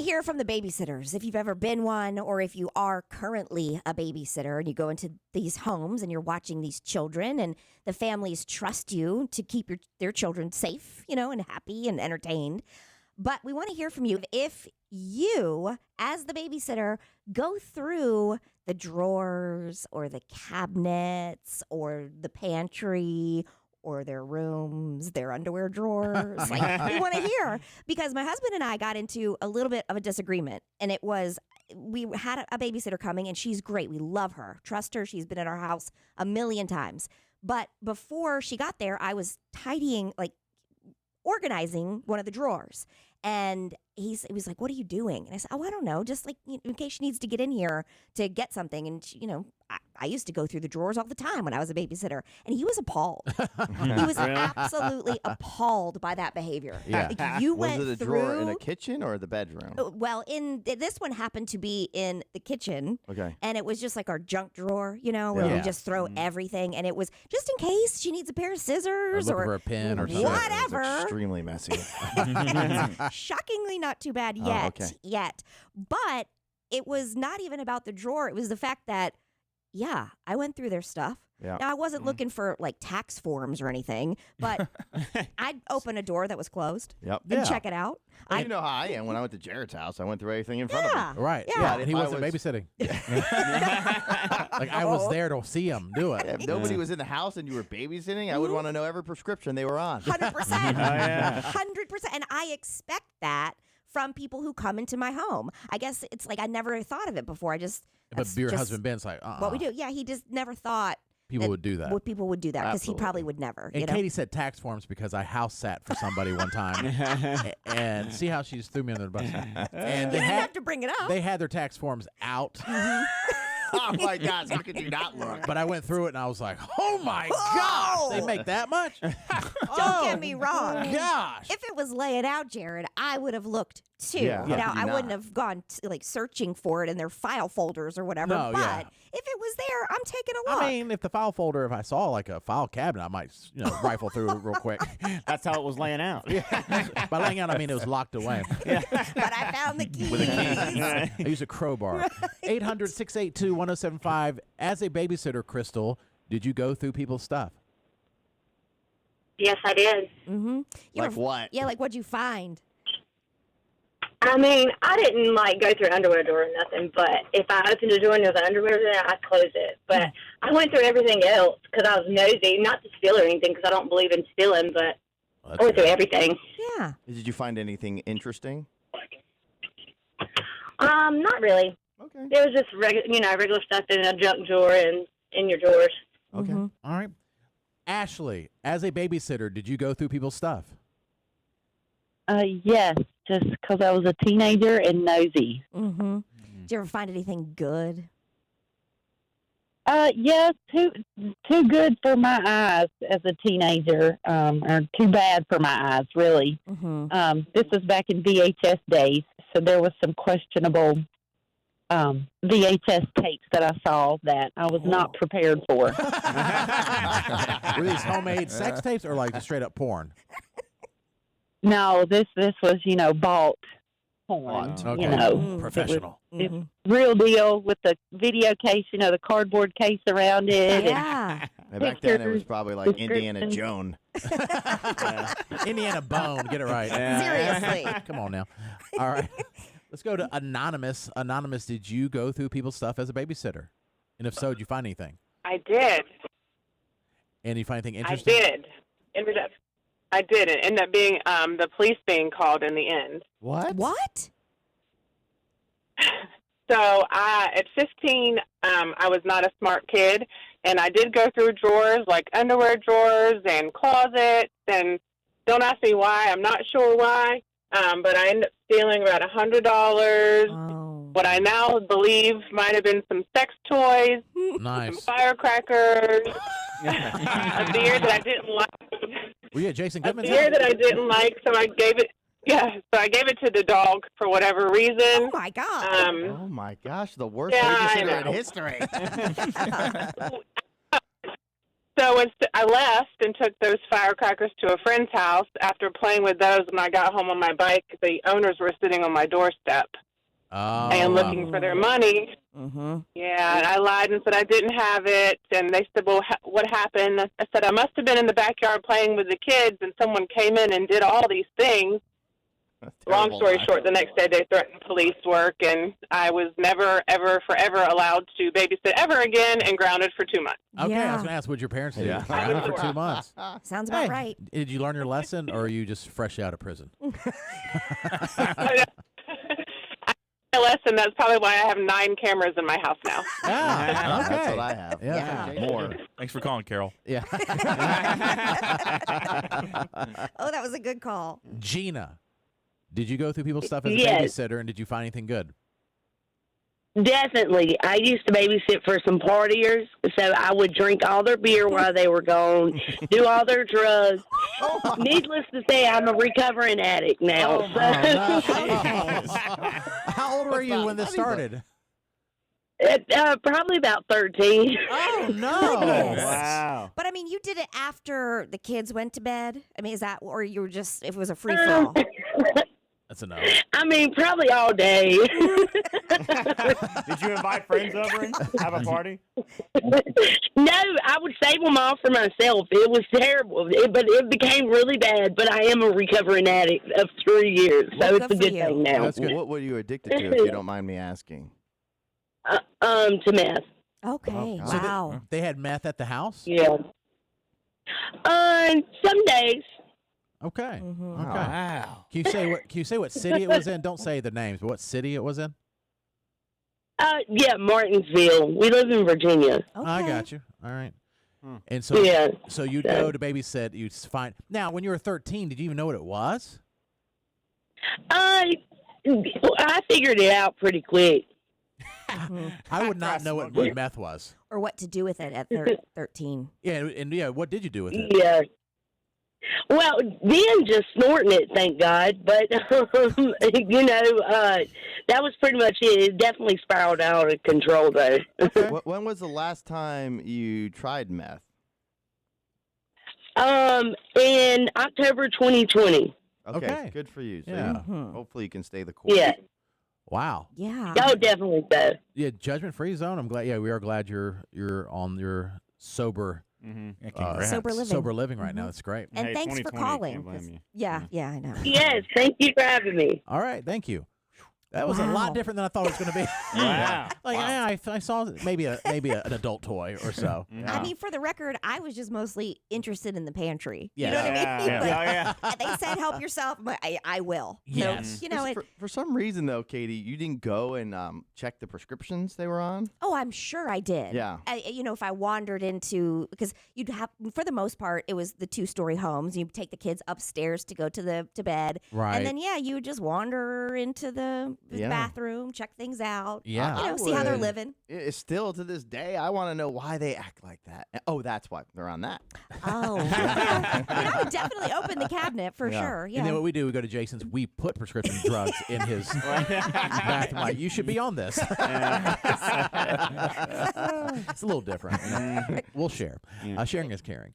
to hear from the babysitters. If you've ever been one or if you are currently a babysitter and you go into these homes and you're watching these children and the families trust you to keep their children safe, and happy and entertained. But we want to hear from you. If you, as the babysitter, go through the drawers or the cabinets or the pantry or their rooms, their underwear drawers. We want to hear, because my husband and I got into a little bit of a disagreement, and it was, we had a babysitter coming, and she's great. We love her. Trust her. She's been at our house a million times. But before she got there, I was organizing one of the drawers. And he was like, "What are you doing?" And I said, "Oh, I don't know. Just in case she needs to get in here to get something." And she, I used to go through the drawers all the time when I was a babysitter. And he was appalled. He was absolutely appalled by that behavior. Yeah. Was it a drawer in a kitchen or the bedroom? Well, this one happened to be in the kitchen. Okay. And it was just like our junk drawer, where we just throw everything. And it was just in case she needs a pair of scissors or for a pin or something. Whatever. It's extremely messy. Shockingly not too bad yet. But it was not even about the drawer. It was the fact that, I went through their stuff. Yeah. Now, I wasn't looking for tax forms or anything, but I'd open a door that was closed and check it out. Well, you know how I am. When I went to Jared's house, I went through everything in front of him. Right. Yeah. And he wasn't babysitting. I was there to see him do it. If nobody was in the house and you were babysitting, I would want to know every prescription they were on. 100%. 100%. And I expect that from people who come into my home. I guess it's I never thought of it before. But your husband Ben's like, what we do. Yeah, he just never thought people would do that. People would do that because he probably would never. And Katie said tax forms because I house sat for somebody one time. And see how she just threw me under the bus. And they didn't have to bring it up. They had their tax forms out. Oh my gosh, how could you not look? But I went through it and I was like, oh my gosh, they make that much? Don't get me wrong. Gosh. If it was laying out, Jared, I would have looked too. Yeah, now, I wouldn't have gone searching for it in their file folders or whatever. No, but if it was there, I'm taking a look. I mean, if the file folder, if I saw a file cabinet, I might rifle through it real quick. That's how it was laying out. By laying out, I mean it was locked away. But I found the key. With a key. I use a crowbar. 800-682-1075. As a babysitter, Crystal, did you go through people's stuff? Yes, I did. Mm-hmm. What? Yeah, what'd you find? I mean, I didn't go through an underwear drawer or nothing, but if I opened a drawer and there was underwear there, I'd close it. But I went through everything else because I was nosy, not to steal or anything because I don't believe in stealing, but I went through everything. Yeah. Did you find anything interesting? Not really. Okay. It was just regular stuff in a junk drawer and in your drawers. Okay. Mm-hmm. All right. Ashley, as a babysitter, did you go through people's stuff? Yes, just because I was a teenager and nosy. Mm-hmm. Did you ever find anything good? Yes, too good for my eyes as a teenager, or too bad for my eyes, really. Mm-hmm. This was back in VHS days, so there was some questionable VHS tapes that I saw that I was not prepared for. Were these homemade sex tapes or just straight up porn? No, this was bought porn. Okay. Professional. It was real deal with the video case, the cardboard case around it. Yeah. And back then, it was probably like Indiana Jones. Indiana Bone. Get it right. Seriously. Come on now. All right. Let's go to Anonymous. Anonymous, did you go through people's stuff as a babysitter? And if so, did you find anything? I did. And you find anything interesting? I did. It ended up being the police being called in the end. What? What? So at 15, I was not a smart kid, and I did go through drawers, like underwear drawers and closets, and don't ask me why. I'm not sure why, but I ended up stealing about $100. Oh. What I now believe might have been some sex toys, Nice. some firecrackers, a beer that I didn't like. Were you at Jason A Goodman's beer house? that I didn't like, so I gave it. Yeah, so I gave it to the dog for whatever reason. Oh my God. Oh my gosh, the worst Yeah, I babysitter in know. history. So I left and took those firecrackers to a friend's house. After playing with those, when I got home on my bike, the owners were sitting on my doorstep and looking for their money. Mm-hmm. Yeah, and I lied and said I didn't have it. And they said, well, what happened? I said, I must have been in the backyard playing with the kids, and someone came in and did all these things. Long story short, the next day they threatened police work, and I was never, ever, forever allowed to babysit ever again and grounded for 2 months. Okay, I Yeah. was going to ask what your parents did. Yeah. Grounded for 2 months. Sounds about Hey, right. Did you learn your lesson, or are you just fresh out of prison? My lesson, that's probably why I have 9 cameras in my house now. Ah, okay. That's what I have. Yeah. More. Thanks for calling, Carol. Yeah. Oh, that was a good call. Gina, did you go through people's stuff as a Yes. babysitter, and did you find anything good? Definitely. I used to babysit for some partiers, so I would drink all their beer while they were gone, do all their drugs. Needless to say, I'm a recovering addict now. How old were you when this started? Probably about 13. Oh, no. Wow. But I mean, you did it after the kids went to bed. I mean, is that, or you were just, if it was a free for all? That's enough. I mean, probably all day. Did you invite friends over and have a party? No, I would save them all for myself. It was terrible, but it became really bad. But I am a recovering addict of 3 years, so Well, it's a good for good you. thing now. That's good. What were you addicted to, if you don't mind me asking? To meth. Okay. So Wow. They had meth at the house? Yeah. Some days. Okay. Mhm. Okay. Wow. Can you say what city it was in? Don't say the names, but what city it was in? Yeah, Martinsville. We live in Virginia. Okay. I got you. All right. And so Yeah. so you'd go to babysit, you'd find. Now, when you were 13, did you even know what it was? I figured it out pretty quick. Mhm. I would not know what meth was. Or what to do with it at 13. Yeah, and what did you do with it? Yeah. Well, then just snorting it, thank God. But, that was pretty much it. It definitely spiraled out of control, though. When was the last time you tried meth? In October 2020. Okay. Good for you. So Yeah. hopefully you can stay the course. Yeah. Wow. Yeah. Oh, definitely so. Yeah, judgment-free zone. I'm glad. Yeah, we are glad you're on your sober Mm-hmm. Congrats. Sober living. sober living right now. That's great. And Hey, thanks for 2020, calling. can't blame 'cause- you. Yeah, I know. Yes, thank you for having me. All right, thank you. That was a Wow. lot different than I thought it was going to be. Wow. Like I saw maybe an adult toy or so. I mean, for the record, I was just mostly interested in the pantry. Yeah. You know what I mean? Yeah. Like, Oh, yeah. they said help yourself. I'm like, I will. Yes. So, For some reason, though, Katie, you didn't go and check the prescriptions they were on? oh, I'm sure I did. Yeah. If I wandered into, because you'd have, for the most part, it was the 2-story homes. You'd take the kids upstairs to go to bed. Right. And then, you would just wander into the Yeah. bathroom, check things out. Yeah. See how they're would. living. It's still to this day, I want to know why they act like that. Oh, that's why they're on that. Oh. Yeah. I mean, I would definitely open the cabinet for Yeah. sure. And then Yeah. what we do, we go to Jason's. We put prescription drugs in his bathroom. Like, you should be on this. It's a little different. We'll share. Sharing is caring.